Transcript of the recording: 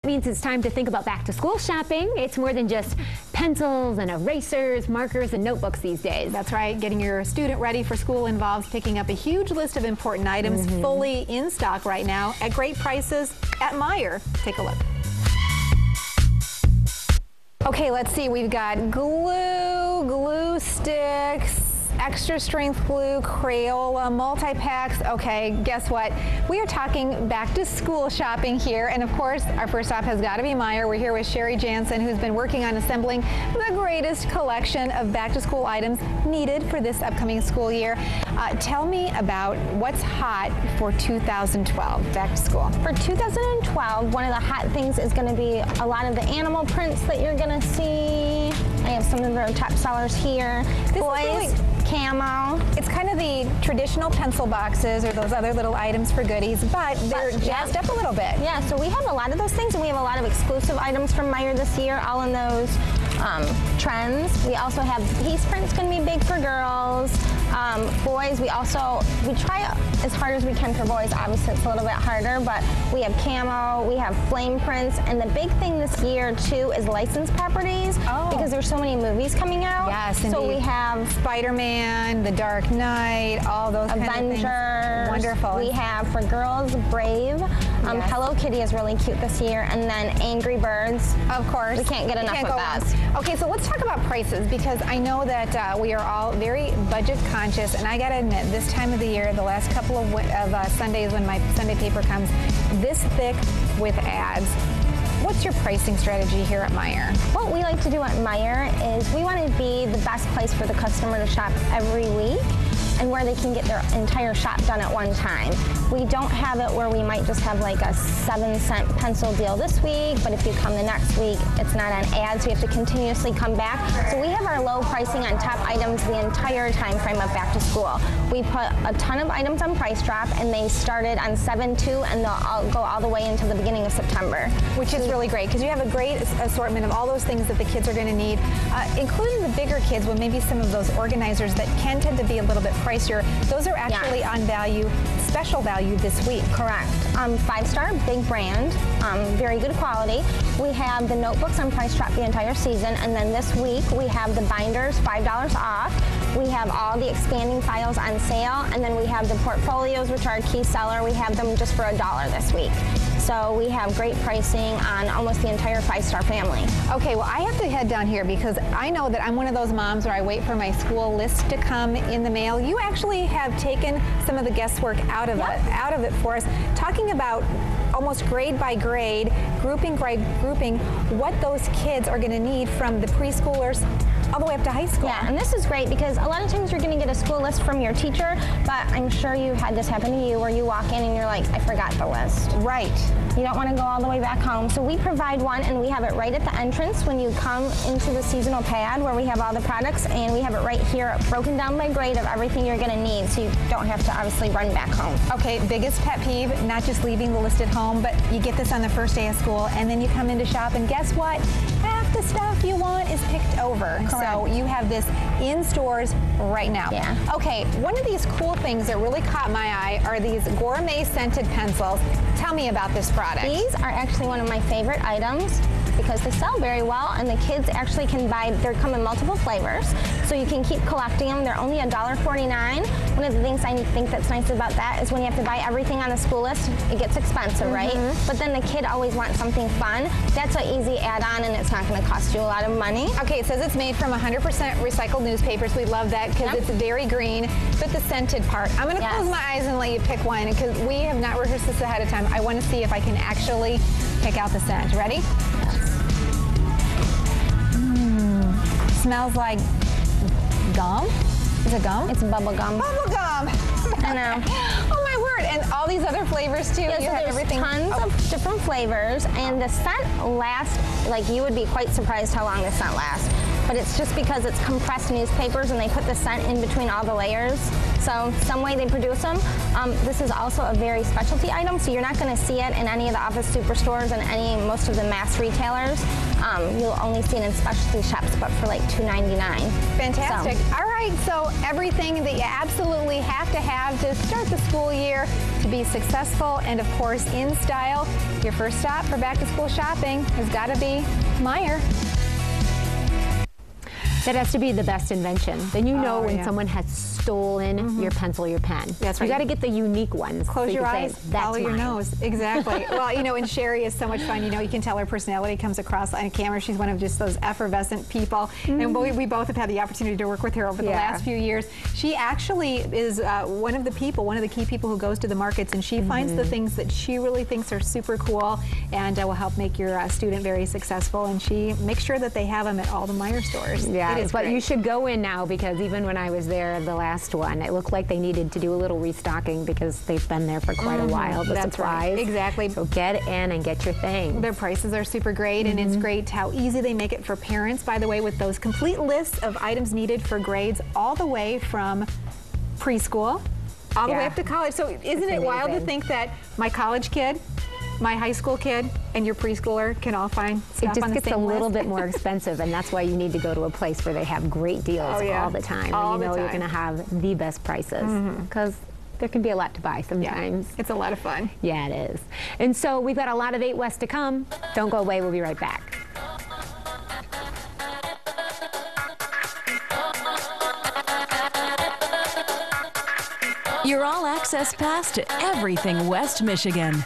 Means it's time to think about back to school shopping. It's more than just pencils and erasers, markers, and notebooks these days. That's right. Getting your student ready for school involves picking up a huge list of important items fully in stock right now at great prices at Meijer. Take a look. Okay, let's see. We've got glue sticks, extra strength glue, Crayola, multi-packs. Okay, guess what? We are talking back to school shopping here, and of course, our first stop has got to be Meijer. We're here with Sherry Jansen, who's been working on assembling the greatest collection of back to school items needed for this upcoming school year. Tell me about what's hot for 2012 back to school. For 2012, one of the hot things is going to be a lot of the animal prints that you're going to see. I have some of our top sellers here. This Boys, is really camo. It's kind of the traditional pencil boxes or those other little items for goodies, but they're jazzed up a little bit. Yeah, so we have a lot of those things, and we have a lot of exclusive items from Meijer this year, all in those trends. We also have piece prints, going to be big for girls. Boys, we try as hard as we can for boys. Obviously, it's a little bit harder, but we have camo, we have flame prints, and the big thing this year, too, is licensed properties, because there's so many movies coming out. Yes, indeed. So we have Spider-Man, The Dark Knight, all those Avengers. kind of things. Wonderful. We have, for girls, Brave. Yes. Hello Kitty is really cute this year, and then Angry Birds. Of course. We can't get enough of that. Okay, so let's talk about prices, because I know that we are all very budget conscious, and I gotta admit, this time of the year, the last couple of Sundays when my Sunday paper comes, this thick with ads. What's your pricing strategy here at Meijer? What we like to do at Meijer is we want to be the best place for the customer to shop every week, and where they can get their entire shop done at one time. We don't have it where we might just have like a 7-cent pencil deal this week, but if you come the next week, it's not on ads, so you have to continuously come back. So we have our low pricing on top items the entire time frame of back to school. We put a ton of items on Price Drop, and they started on 7/2, and they'll go all the way until the beginning of September. Which is really great, because you have a great assortment of all those things that the kids are going to need, including the bigger kids, with maybe some of those organizers that can tend to be a little bit pricier. Those are actually on value, special value this week. Correct. 5-star, big brand, very good quality. We have the notebooks on Price Drop the entire season, and then this week we have the binders, $5 off. We have all the expanding files on sale, and then we have the portfolios, which are a key seller. We have them just for $1 this week. So we have great pricing on almost the entire 5-star family. Okay, well, I have to head down here because I know that I'm one of those moms where I wait for my school list to come in the mail. You actually have taken some of the guesswork out of it for us, talking about almost grade by grade, grouping by grouping, what those kids are going to need from the preschoolers all the way up to high school. Yeah, and this is great because a lot of times you're going to get a school list from your teacher, but I'm sure you had this happen to you where you walk in and you're like, I forgot the list. Right. You don't want to go all the way back home. So we provide one, and we have it right at the entrance when you come into the seasonal pad where we have all the products, and we have it right here broken down by grade of everything you're going to need, so you don't have to obviously run back home. Okay, biggest pet peeve, not just leaving the list at home, but you get this on the first day of school, and then you come in to shop, and guess what? Half the stuff you want is picked over. Correct. So you have this in stores right now. Yeah. Okay, one of these cool things that really caught my eye are these gourmet scented pencils. Tell me about this product. These are actually one of my favorite items because they sell very well, and the kids actually can buy, they come in multiple flavors, so you can keep collecting them. They're only $1.49. One of the things I think that's nice about that is when you have to buy everything on the school list, it gets expensive, right? But then the kid always wants something fun. That's an easy add-on, and it's not going to cost you a lot of money. Okay, it says it's made from 100% recycled newspapers. We love that because it's very green. But the scented part, I'm going to close my eyes and let you pick one because we have not rehearsed this ahead of time. I want to see if I can actually pick out the scent. Ready? Smells like gum. Is it gum? It's bubble gum. Bubble gum. I know. Oh my word! And all these other flavors too. Yeah, you so have there's everything. tons of different flavors, and the scent lasts. Like, you would be quite surprised how long the scent lasts. but it's just because it's compressed newspapers and they put the scent in between all the layers. So some way they produce them. This is also a very specialty item, so you're not going to see it in any of the office superstores and most of the mass retailers. You'll only see it in specialty shops, but for like $2.99. Fantastic. So. All right, so everything that you absolutely have to start the school year to be successful and, of course, in style. Your first stop for back-to-school shopping has got to be Meijer. That has to be the best invention. Then you know when yeah. someone has stolen your pencil, your pen. That's right. You got to get the unique ones. Close so your you eyes, say, that's follow your mine. nose. Exactly. Well, you know, and Sherry is so much fun. You know, you can tell her personality comes across on camera. She's one of just those effervescent people. And we both have had the opportunity to work with her over the last few years. She actually is one of the key people who goes to the markets, and she finds the things that she really thinks are super cool and will help make your student very successful. And she makes sure that they have them at all the Meijer stores. Yeah, but great. you should go in now, because even when I was there the last one, it looked like they needed to do a little restocking because they've been there for quite a while, the That's supplies. right. Exactly. So get in and get your thing. Their prices are super great, and it's great how easy they make it for parents, by the way, with those complete lists of items needed for grades all the way from preschool all the way up to college. So isn't it wild to think that my college kid, my high school kid, and your preschooler can all find stuff It on just the gets same a little list? bit more expensive, and that's why you need to go to a place where they have great deals all the time. All and you the know you're time. going to have the best prices, because there can be a lot to buy sometimes. It's a lot of fun. Yeah, it is. And so we've got a lot of 8 West to come. Don't go away. We'll be right back. Your all-access pass to everything West Michigan.